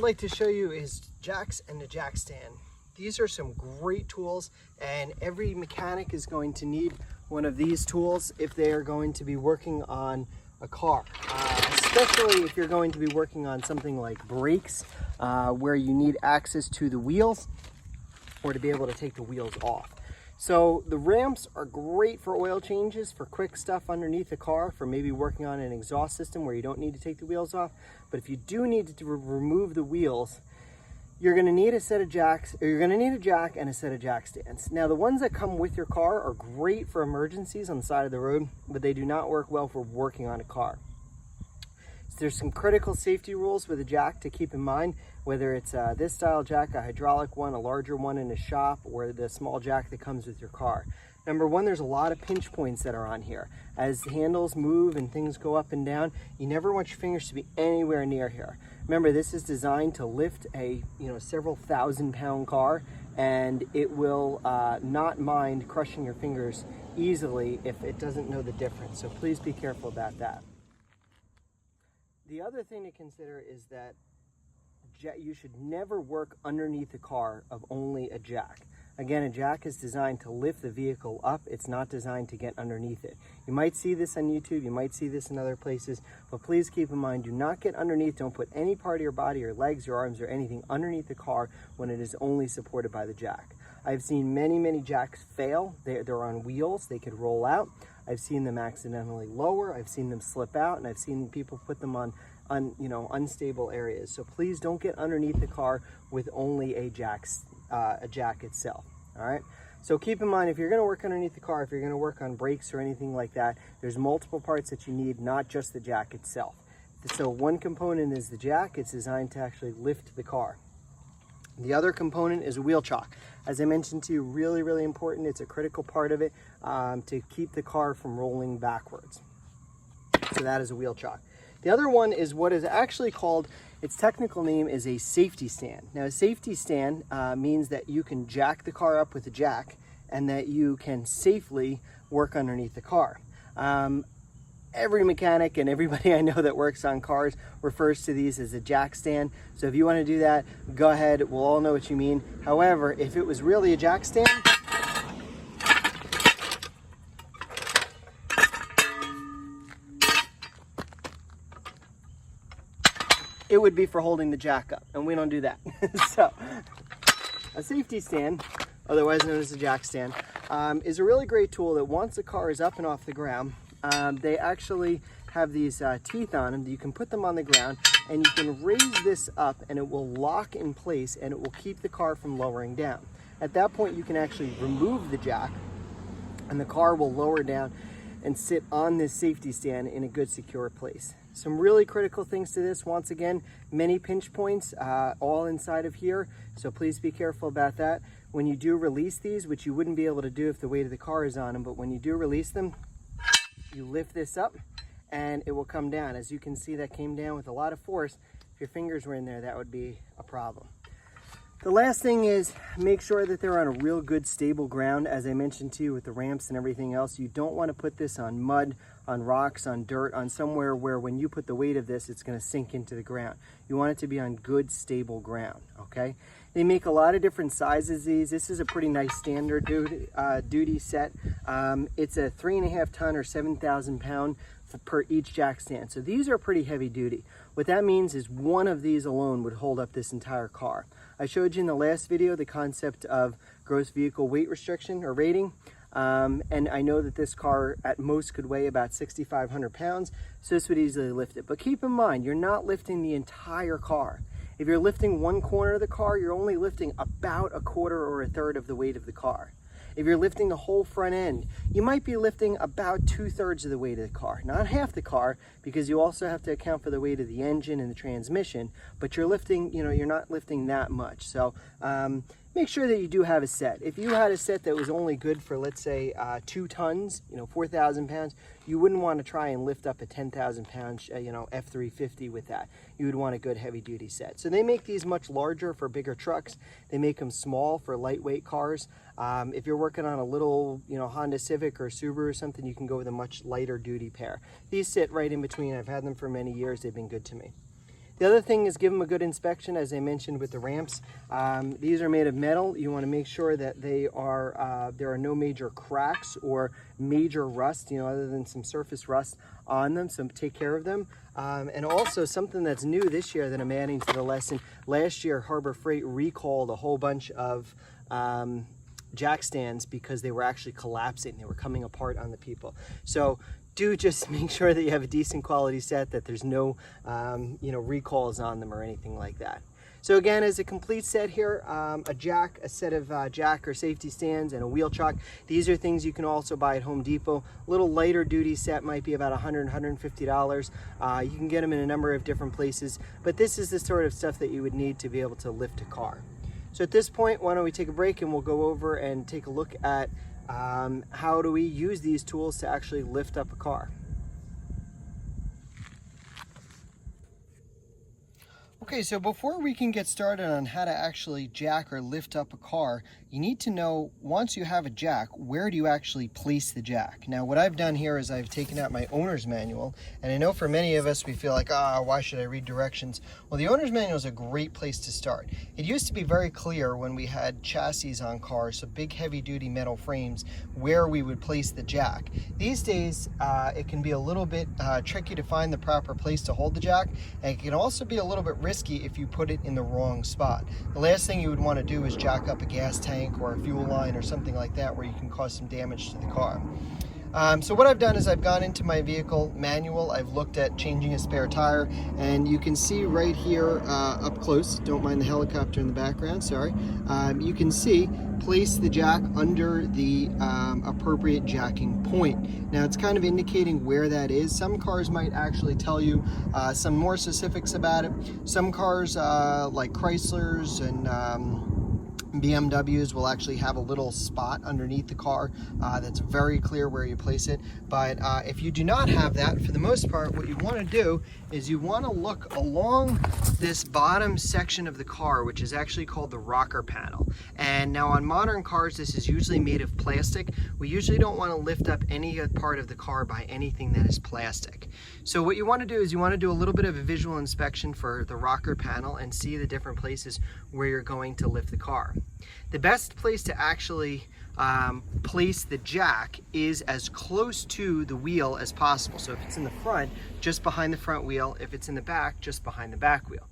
like to show you is jacks and the jack stand. These are some great tools, and every mechanic is going to need one of these tools if they are going to be working on a car, especially if you're going to be working on something like brakes, where you need access to the wheels or to be able to take the wheels off. So the ramps are great for oil changes, for quick stuff underneath the car, for maybe working on an exhaust system where you don't need to take the wheels off. But if you do need to remove the wheels, you're going to need a set of jacks, or you're going to need a jack and a set of jack stands. Now, the ones that come with your car are great for emergencies on the side of the road, but they do not work well for working on a car. So there's some critical safety rules with a jack to keep in mind, whether it's this style jack, a hydraulic one, a larger one in a shop, or the small jack that comes with your car. Number one, there's a lot of pinch points that are on here. As the handles move and things go up and down, you never want your fingers to be anywhere near here. Remember, this is designed to lift a several thousand-pound car, and it will not mind crushing your fingers easily if it doesn't know the difference. So please be careful about that. The other thing to consider is that you should never work underneath the car of only a jack. Again, a jack is designed to lift the vehicle up. It's not designed to get underneath it. You might see this on YouTube, you might see this in other places, but please keep in mind, do not get underneath. Don't put any part of your body, your legs, your arms, or anything underneath the car when it is only supported by the jack. I've seen many jacks fail. They're on wheels, they could roll out. I've seen them accidentally lower, I've seen them slip out, and I've seen people put them on unstable areas. So please don't get underneath the car with only a jack itself. All right, so keep in mind, if you're going to work underneath the car, if you're going to work on brakes or anything like that, there's multiple parts that you need, not just the jack itself. So one component is the jack. It's designed to actually lift the car. The other component is a wheel chock. As I mentioned to you, really important. It's a critical part of it to keep the car from rolling backwards. So that is a wheel chock. The other one is what is actually called, its technical name is a safety stand. Now, a safety stand means that you can jack the car up with a jack and that you can safely work underneath the car. Every mechanic and everybody I know that works on cars refers to these as a jack stand. So if you want to do that, go ahead. We'll all know what you mean. However, if it was really a jack stand, it would be for holding the jack up, and we don't do that. So a safety stand, otherwise known as a jack stand, is a really great tool that once the car is up and off the ground, they actually have these teeth on them. You can put them on the ground and you can raise this up and it will lock in place and it will keep the car from lowering down. At that point, you can actually remove the jack and the car will lower down and sit on this safety stand in a good secure place. Some really critical things to this. Once again, many pinch points all inside of here, so please be careful about that. When you do release these, which you wouldn't be able to do if the weight of the car is on them, but when you do release them, you lift this up and it will come down. As you can see, that came down with a lot of force. If your fingers were in there, that would be a problem. The last thing is make sure that they're on a real good stable ground. As I mentioned to you with the ramps and everything else, you don't want to put this on mud, on rocks, on dirt, on somewhere where when you put the weight of this, it's going to sink into the ground. You want it to be on good stable ground, okay? They make a lot of different sizes of these. This is a pretty nice standard duty set. It's a 3.5 ton or 7,000 pound per each jack stand. So these are pretty heavy duty. What that means is one of these alone would hold up this entire car. I showed you in the last video the concept of gross vehicle weight restriction or rating. And I know that this car at most could weigh about 6,500 pounds, so this would easily lift it. But keep in mind, you're not lifting the entire car. If you're lifting one corner of the car, you're only lifting about a quarter or a third of the weight of the car. If you're lifting the whole front end, you might be lifting about 2/3 of the weight of the car. Not half the car, because you also have to account for the weight of the engine and the transmission, but you're lifting, you're not lifting that much. So make sure that you do have a set. If you had a set that was only good for, let's say, 2 tons, 4,000 pounds, you wouldn't want to try and lift up a 10,000 pound, F350 with that. You would want a good heavy duty set. So they make these much larger for bigger trucks. They make them small for lightweight cars. If you're working on a little, Honda Civic or Subaru or something, you can go with a much lighter duty pair. These sit right in between. I've had them for many years. They've been good to me. The other thing is give them a good inspection, as I mentioned with the ramps. These are made of metal. You want to make sure that they are there are no major cracks or major rust, other than some surface rust on them, so take care of them. And also something that's new this year that I'm adding to the lesson. Last year, Harbor Freight recalled a whole bunch of jack stands because they were actually collapsing. They were coming apart on the people. So do just make sure that you have a decent quality set, that there's no recalls on them or anything like that. So again, as a complete set here, a jack, a set of jack or safety stands, and a wheel chuck. These are things you can also buy at Home Depot. A little lighter duty set might be about $100, $150. You can get them in a number of different places, but this is the sort of stuff that you would need to be able to lift a car. So at this point, why don't we take a break and we'll go over and take a look at how do we use these tools to actually lift up a car. Okay, so before we can get started on how to actually jack or lift up a car, you need to know, once you have a jack, where do you actually place the jack? Now, what I've done here is I've taken out my owner's manual, and I know for many of us, we feel like, why should I read directions? Well, the owner's manual is a great place to start. It used to be very clear when we had chassis on cars, so big heavy-duty metal frames, where we would place the jack. These days, it can be a little bit tricky to find the proper place to hold the jack, and it can also be a little bit risky if you put it in the wrong spot. The last thing you would want to do is jack up a gas tank or a fuel line or something like that, where you can cause some damage to the car. So what I've done is I've gone into my vehicle manual, I've looked at changing a spare tire, and you can see right here up close, don't mind the helicopter in the background, sorry, you can see place the jack under the appropriate jacking point. Now it's kind of indicating where that is. Some cars might actually tell you some more specifics about it. Some cars like Chryslers and BMWs will actually have a little spot underneath the car that's very clear where you place it. But if you do not have that, for the most part, what you want to do is you want to look along this bottom section of the car, which is actually called the rocker panel. And now on modern cars, this is usually made of plastic. We usually don't want to lift up any part of the car by anything that is plastic. So what you want to do is you want to do a little bit of a visual inspection for the rocker panel and see the different places where you're going to lift the car. The best place to actually place the jack is as close to the wheel as possible. So if it's in the front, just behind the front wheel. If it's in the back, just behind the back wheel.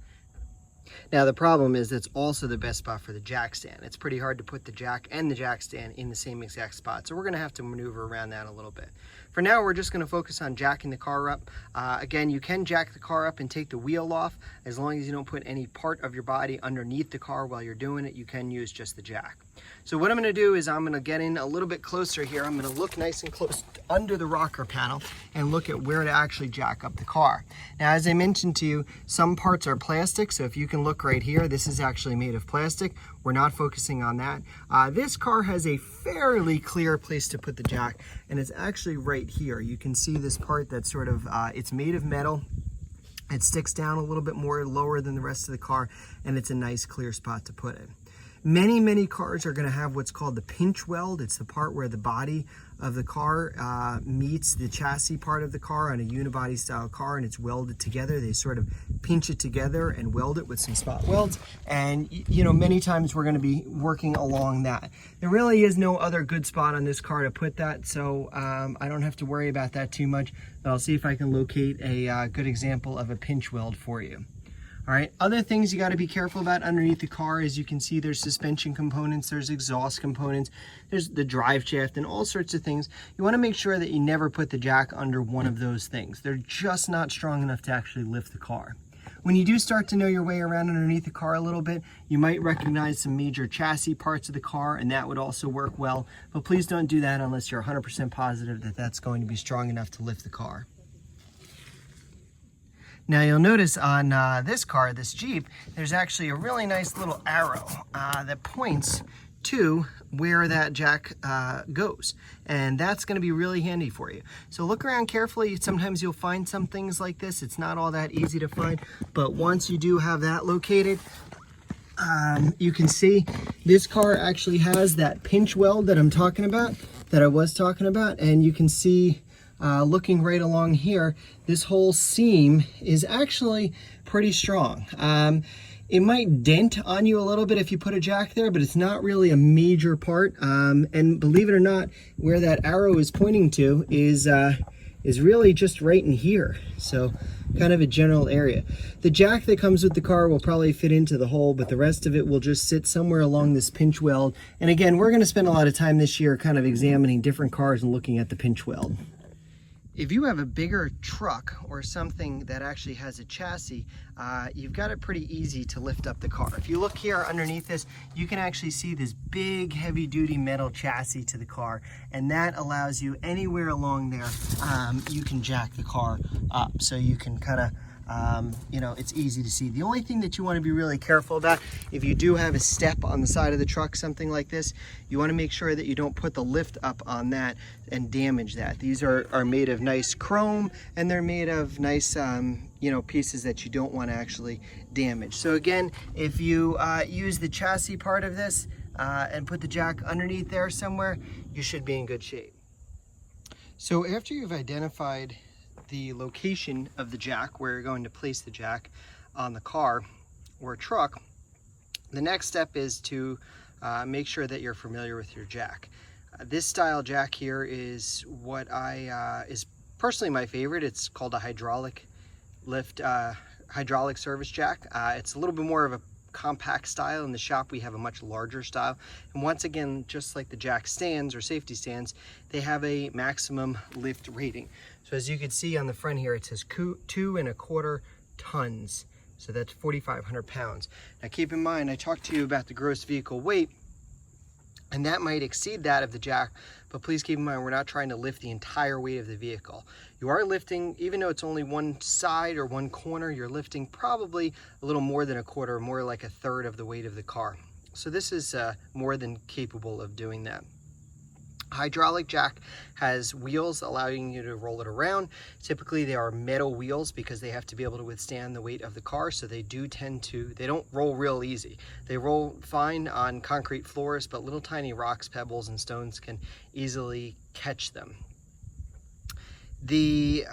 Now the problem is that's also the best spot for the jack stand. It's pretty hard to put the jack and the jack stand in the same exact spot, so we're going to have to maneuver around that a little bit. For now, we're just going to focus on jacking the car up. Again, you can jack the car up and take the wheel off. As long as you don't put any part of your body underneath the car while you're doing it, you can use just the jack. So what I'm going to do is I'm going to get in a little bit closer here. I'm going to look nice and close under the rocker panel and look at where to actually jack up the car. Now, as I mentioned to you, some parts are plastic, so if you can look right here, this is actually made of plastic. We're not focusing on that. This car has a fairly clear place to put the jack, and it's actually right here. You can see this part that's sort of, it's made of metal. It sticks down a little bit more lower than the rest of the car, and it's a nice clear spot to put it. Many cars are going to have what's called the pinch weld. It's the part where the body of the car meets the chassis part of the car on a unibody style car, and it's welded together. They sort of pinch it together and weld it with some spot welds, and many times we're going to be working along that. There really is no other good spot on this car to put that, so I don't have to worry about that too much, but I'll see if I can locate a good example of a pinch weld for you. All right, other things you got to be careful about underneath the car, as you can see, there's suspension components, there's exhaust components, there's the drive shaft, and all sorts of things. You want to make sure that you never put the jack under one of those things. They're just not strong enough to actually lift the car. When you do start to know your way around underneath the car a little bit, you might recognize some major chassis parts of the car, and that would also work well. But please don't do that unless you're 100% positive that that's going to be strong enough to lift the car. Now you'll notice on this car, this Jeep, there's actually a really nice little arrow that points to where that jack goes, and that's going to be really handy for you. So look around carefully. Sometimes you'll find some things like this. It's not all that easy to find, but once you do have that located, you can see this car actually has that pinch weld that I'm talking about, that I was talking about, and you can see looking right along here, this whole seam is actually pretty strong. It might dent on you a little bit if you put a jack there, but it's not really a major part. And believe it or not, where that arrow is pointing to is really just right in here. So kind of a general area. The jack that comes with the car will probably fit into the hole, but the rest of it will just sit somewhere along this pinch weld. And again, we're going to spend a lot of time this year kind of examining different cars and looking at the pinch weld. If you have a bigger truck or something that actually has a chassis, you've got it pretty easy to lift up the car. If you look here underneath this, you can actually see this big heavy-duty metal chassis to the car, and that allows you anywhere along there, you can jack the car up. So you can kind of you know, it's easy to see. The only thing that you want to be really careful about, if you do have a step on the side of the truck, something like this, you want to make sure that you don't put the lift up on that and damage that. These are made of nice chrome, and they're made of nice you know, pieces that you don't want to actually damage. So again, if you use the chassis part of this and put the jack underneath there somewhere, you should be in good shape. So after you've identified the location of the jack, where you're going to place the jack on the car or truck, the next step is to make sure that you're familiar with your jack. This style jack here is what is personally my favorite. It's called a hydraulic service jack. It's a little bit more of a compact style. In the shop we have a much larger style, and once again, just like the jack stands or safety stands, they have a maximum lift rating. So as you can see on the front here, it says 2.25 tons, so that's 4,500 pounds. Now keep in mind, I talked to you about the gross vehicle weight, and that might exceed that of the jack, but please keep in mind, we're not trying to lift the entire weight of the vehicle. You are lifting, even though it's only one side or one corner, you're lifting probably a little more than a quarter, more like a third of the weight of the car. So this is more than capable of doing that. Hydraulic jack has wheels allowing you to roll it around. Typically they are metal wheels because they have to be able to withstand the weight of the car, so they don't roll real easy. They roll fine on concrete floors, but little tiny rocks, pebbles, and stones can easily catch them. Pretty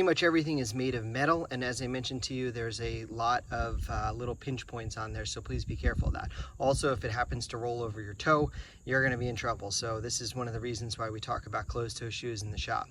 much everything is made of metal, and as I mentioned to you, there's a lot of little pinch points on there, so please be careful of that. Also, if it happens to roll over your toe, you're going to be in trouble. So this is one of the reasons why we talk about closed-toe shoes in the shop.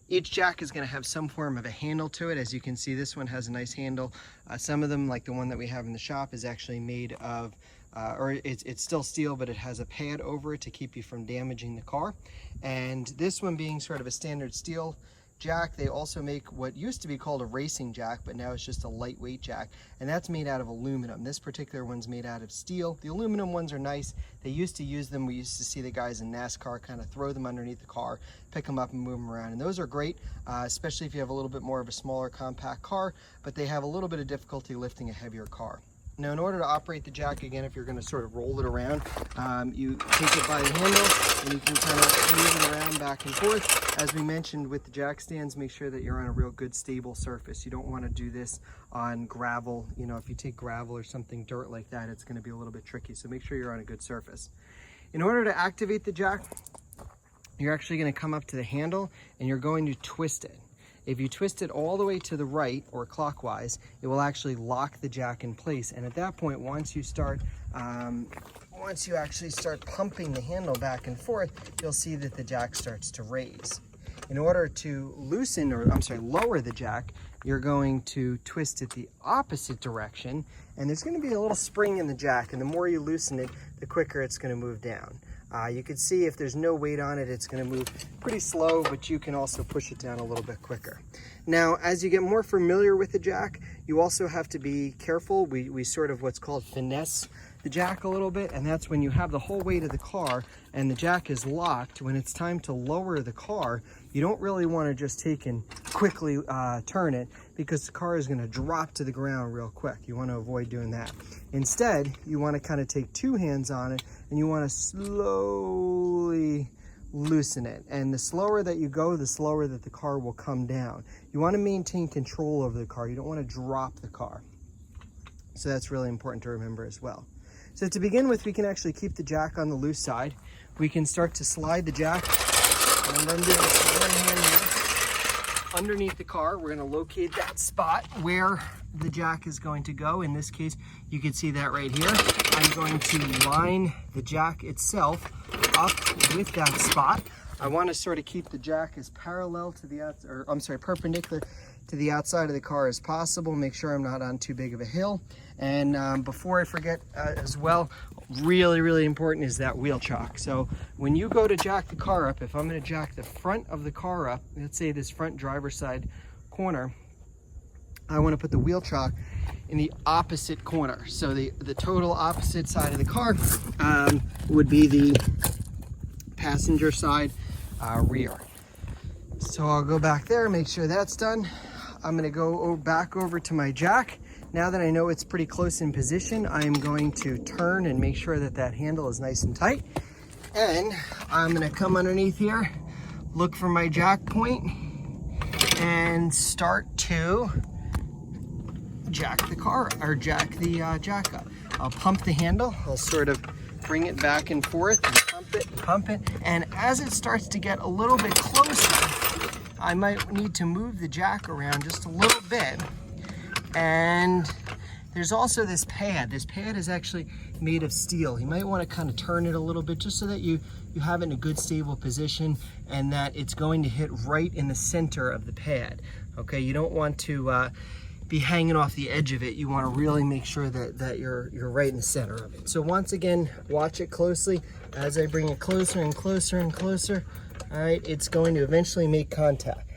Each jack is going to have some form of a handle to it. As you can see, this one has a nice handle. Some of them, like the one that we have in the shop, is actually made of or it's still steel, but it has a pad over it to keep you from damaging the car. And this one being sort of a standard steel jack, they also make what used to be called a racing jack, but now it's just a lightweight jack, and that's made out of aluminum. This particular one's made out of steel. The aluminum ones are nice. They used to use them. We used to see the guys in NASCAR kind of throw them underneath the car, pick them up and move them around, and those are great, especially if you have a little bit more of a smaller compact car, but they have a little bit of difficulty lifting a heavier car. Now, in order to operate the jack, again, if you're going to sort of roll it around, you take it by the handle and you can kind of move it around back and forth. As we mentioned with the jack stands, make sure that you're on a real good stable surface. You don't want to do this on gravel. You know, if you take gravel or something, dirt like that, it's going to be a little bit tricky. So make sure you're on a good surface. In order to activate the jack, you're actually going to come up to the handle and you're going to twist it. If you twist it all the way to the right or clockwise, it will actually lock the jack in place. And at that point, once you actually start pumping the handle back and forth, you'll see that the jack starts to raise. In order to lower the jack, you're going to twist it the opposite direction, and there's going to be a little spring in the jack, and the more you loosen it, the quicker it's going to move down. You can see if there's no weight on it, it's going to move pretty slow, but you can also push it down a little bit quicker. Now, as you get more familiar with the jack, you also have to be careful. We sort of what's called finesse the jack a little bit, and that's when you have the whole weight of the car and the jack is locked. When it's time to lower the car, you don't really want to just take and quickly turn it, because the car is going to drop to the ground real quick. You want to avoid doing that. Instead, you want to kind of take two hands on it and you want to slowly loosen it. And the slower that you go, the slower that the car will come down. You want to maintain control over the car. You don't want to drop the car. So that's really important to remember as well. So to begin with, we can actually keep the jack on the loose side. We can start to slide the jack, and then do this one hand here. underneath the car. We're going to locate that spot where the jack is going to go. In this case, you can see that right here. I'm going to line the jack itself up with that spot. I want to sort of keep the jack as parallel to the perpendicular to the outside of the car as possible. Make sure I'm not on too big of a hill. And before I forget as well, really important is that wheel chock. So when you go to jack the car up, if I'm going to jack the front of the car up, let's say this front driver's side corner, I want to put the wheel chock in the opposite corner. So the total opposite side of the car would be the passenger side rear. So I'll go back there, make sure that's done. I'm going to go back over to my jack. Now that I know it's pretty close in position, I'm going to turn and make sure that that handle is nice and tight. And I'm going to come underneath here, look for my jack point, and start to jack the car, or jack the jack up. I'll pump the handle. I'll sort of bring it back and forth and pump it. And as it starts to get a little bit closer, I might need to move the jack around just a little bit. And there's also this pad. This pad is actually made of steel. You might want to kind of turn it a little bit just so that you have it in a good stable position and that it's going to hit right in the center of the pad. Okay, you don't want to be hanging off the edge of it. You want to really make sure that you're right in the center of it. So once again, watch it closely as I bring it closer and closer and closer. All right, it's going to eventually make contact.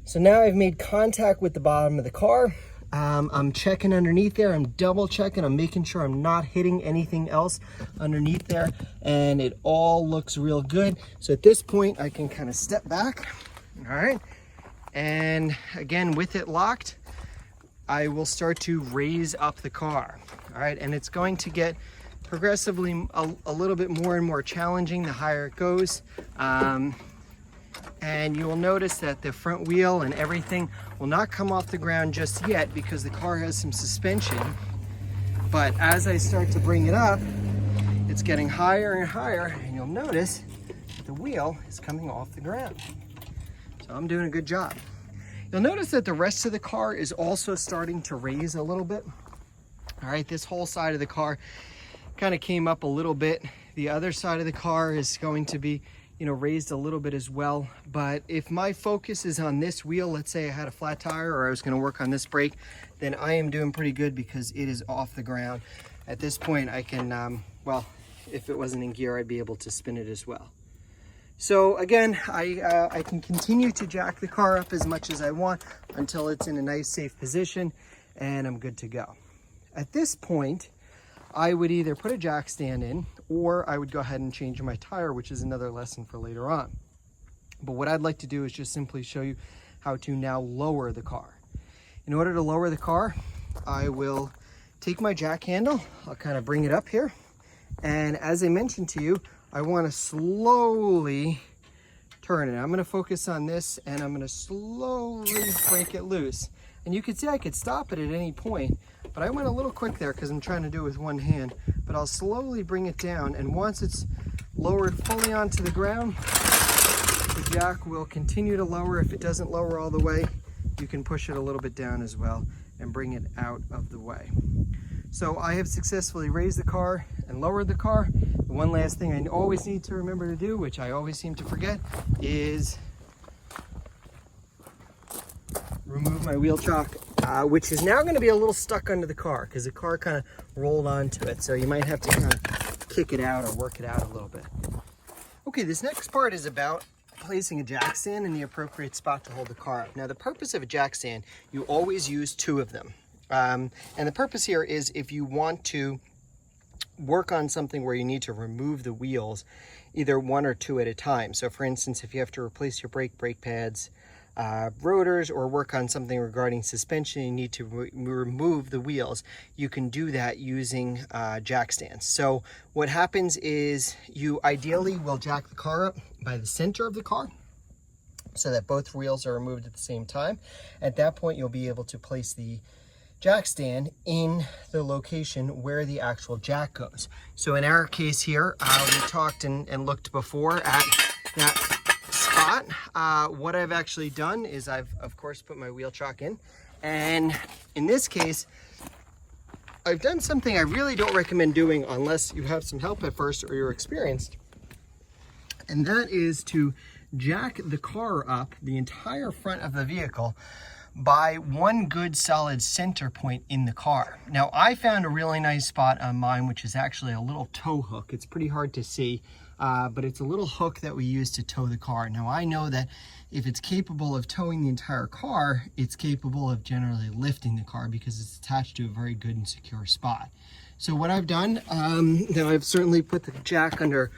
So now I've made contact with the bottom of the car. I'm checking underneath there. I'm double checking. I'm making sure I'm not hitting anything else underneath there, and it all looks real good. So at this point, I can kind of step back. All right, and again, with it locked, I will start to raise up the car. All right, and it's going to get progressively a little bit more and more challenging the higher it goes. And you will notice that the front wheel and everything will not come off the ground just yet because the car has some suspension. But as I start to bring it up, it's getting higher and higher, and you'll notice that the wheel is coming off the ground. So I'm doing a good job. You'll notice that the rest of the car is also starting to raise a little bit. All right, this whole side of the car kind of came up a little bit. The other side of the car is going to be, raised a little bit as well. But if my focus is on this wheel, let's say I had a flat tire or I was going to work on this brake, then I am doing pretty good because it is off the ground. At this point, I can, if it wasn't in gear, I'd be able to spin it as well. So again, I can continue to jack the car up as much as I want until it's in a nice safe position and I'm good to go. At this point, I would either put a jack stand in or I would go ahead and change my tire, which is another lesson for later on. But what I'd like to do is just simply show you how to now lower the car. In order to lower the car, I will take my jack handle, I'll kind of bring it up here. And as I mentioned to you, I want to slowly turn it. I'm going to focus on this and I'm going to slowly break it loose. And you can see I could stop it at any point, but I went a little quick there because I'm trying to do it with one hand. But I'll slowly bring it down, and once it's lowered fully onto the ground, the jack will continue to lower. If it doesn't lower all the way, you can push it a little bit down as well and bring it out of the way. So I have successfully raised the car and lowered the car. The one last thing I always need to remember to do, which I always seem to forget, is remove my wheel chock, which is now going to be a little stuck under the car because the car kind of rolled onto it. So you might have to kind of kick it out or work it out a little bit. Okay, this next part is about placing a jack stand in the appropriate spot to hold the car up. Now, the purpose of a jack stand, you always use two of them. And the purpose here is if you want to work on something where you need to remove the wheels, either one or two at a time. So for instance, if you have to replace your brake pads, rotors, or work on something regarding suspension, you need to remove the wheels, you can do that using jack stands. So what happens is you ideally will jack the car up by the center of the car so that both wheels are removed at the same time. At that point, you'll be able to place the jack stand in the location where the actual jack goes. So in our case here, we talked and looked before at that spot, what I've actually done is I've, of course, put my wheel chock in. And in this case, I've done something I really don't recommend doing unless you have some help at first or you're experienced. And that is to jack the car up, the entire front of the vehicle, by one good solid center point in the car. Now, I found a really nice spot on mine, which is actually a little tow hook. It's pretty hard to see, but it's a little hook that we use to tow the car. Now, I know that if it's capable of towing the entire car, it's capable of generally lifting the car because it's attached to a very good and secure spot. So what I've done, now I've certainly put the jack under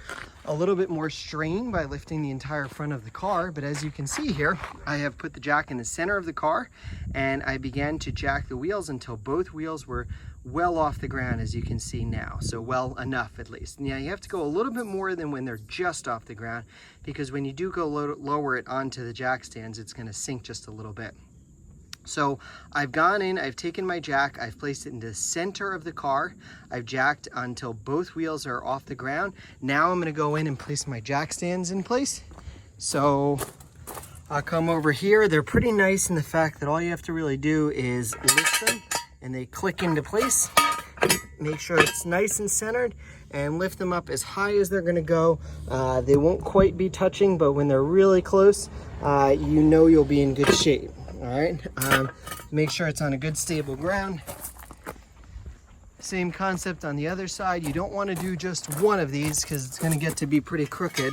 a little bit more strain by lifting the entire front of the car, but as you can see here, I have put the jack in the center of the car, and I began to jack the wheels until both wheels were well off the ground, as you can see now. So well enough, at least. Now you have to go a little bit more than when they're just off the ground, because when you do go lower it onto the jack stands, it's going to sink just a little bit. So I've gone in, I've taken my jack, I've placed it in the center of the car. I've jacked until both wheels are off the ground. Now I'm gonna go in and place my jack stands in place. So I'll come over here. They're pretty nice in the fact that all you have to really do is lift them and they click into place. Make sure it's nice and centered and lift them up as high as they're gonna go. They won't quite be touching, but when they're really close, you know you'll be in good shape. All right, make sure it's on a good stable ground. Same concept on the other side. You don't want to do just one of these because it's going to get to be pretty crooked.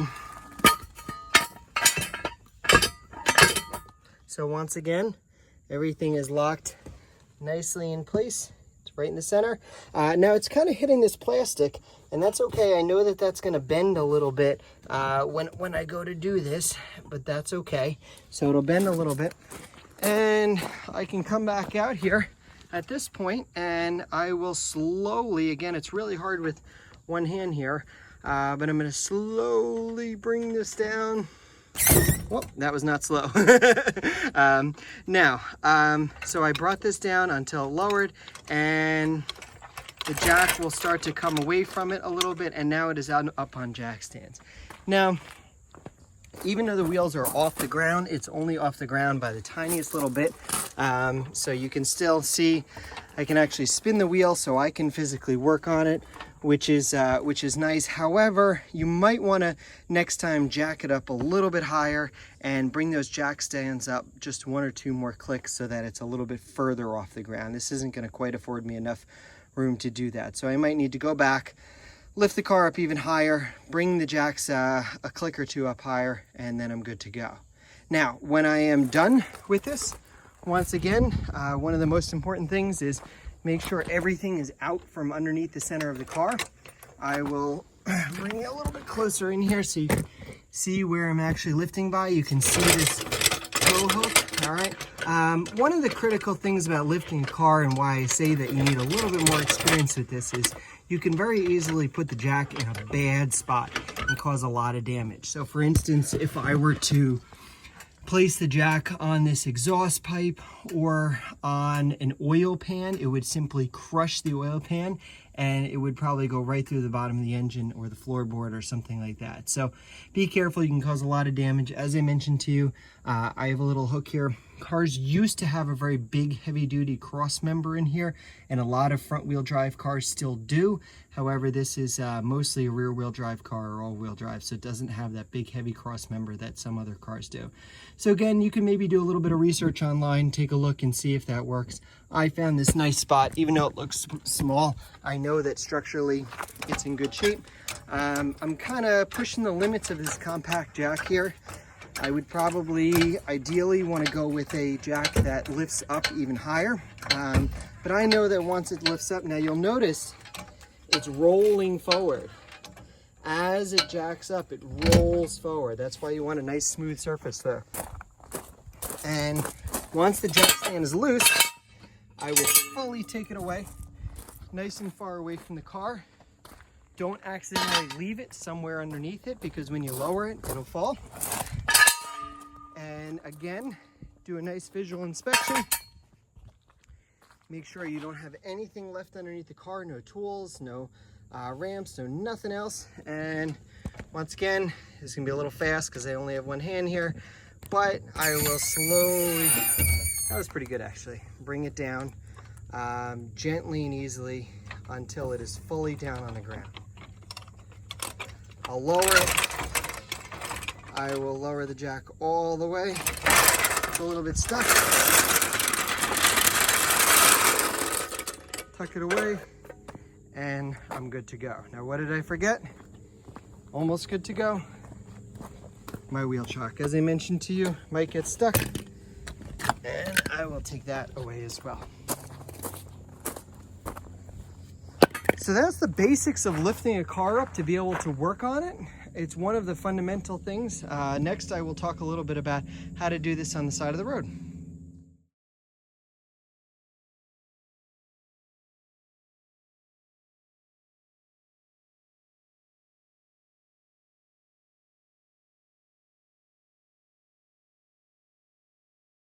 So once again, everything is locked nicely in place. It's right in the center. Now it's kind of hitting this plastic, and that's okay. I know that that's going to bend a little bit when I go to do this, but that's okay. So it'll bend a little bit. And I can come back out here at this point and I will slowly, again, it's really hard with one hand here, but I'm going to slowly bring this down. Well, that was not slow. So I brought this down until it lowered, and the jack will start to come away from it a little bit, and now it is up on jack stands. Now, even though the wheels are off the ground, it's only off the ground by the tiniest little bit. So you can still see, I can actually spin the wheel so I can physically work on it, which is nice. However, you might want to next time jack it up a little bit higher and bring those jack stands up just one or two more clicks so that it's a little bit further off the ground. This isn't going to quite afford me enough room to do that. So I might need to go back, lift the car up even higher, bring the jacks a click or two up higher, and then I'm good to go. Now, when I am done with this, once again, one of the most important things is make sure everything is out from underneath the center of the car. I will bring it a little bit closer in here so you can see where I'm actually lifting by. You can see this tow hook, all right? One of the critical things about lifting a car, and why I say that you need a little bit more experience with this, is you can very easily put the jack in a bad spot and cause a lot of damage. So for instance, if I were to place the jack on this exhaust pipe or on an oil pan, it would simply crush the oil pan and it would probably go right through the bottom of the engine or the floorboard or something like that. So be careful, you can cause a lot of damage. As I mentioned to you, I have a little hook here. Cars used to have a very big heavy-duty cross member in here, and a lot of front-wheel drive cars still do. However, this is mostly a rear-wheel drive car or all-wheel drive, so it doesn't have that big heavy cross member that some other cars do. So again, you can maybe do a little bit of research online, take a look and see if that works. I found this nice spot. Even though it looks small, I know that structurally it's in good shape. I'm kind of pushing the limits of this compact jack here. I would probably ideally want to go with a jack that lifts up even higher. But I know that once it lifts up, now you'll notice it's rolling forward. As it jacks up, it rolls forward. That's why you want a nice smooth surface there. And once the jack stand is loose, I will fully take it away, nice and far away from the car. Don't accidentally leave it somewhere underneath it, because when you lower it, it'll fall. And again, do a nice visual inspection. Make sure you don't have anything left underneath the car, no tools, no ramps, no nothing else. And Once again, it's gonna be a little fast because I only have one hand here, but I will slowly, that was pretty good actually, bring it down gently and easily until it is fully down on the ground. I'll lower it. I will lower the jack all the way. It's a little bit stuck. Tuck it away, and I'm good to go. Now, what did I forget? Almost good to go. My wheel chock, as I mentioned to you, might get stuck, and I will take that away as well. So that's the basics of lifting a car up to be able to work on it. It's one of the fundamental things. Next, I will talk a little bit about how to do this on the side of the road.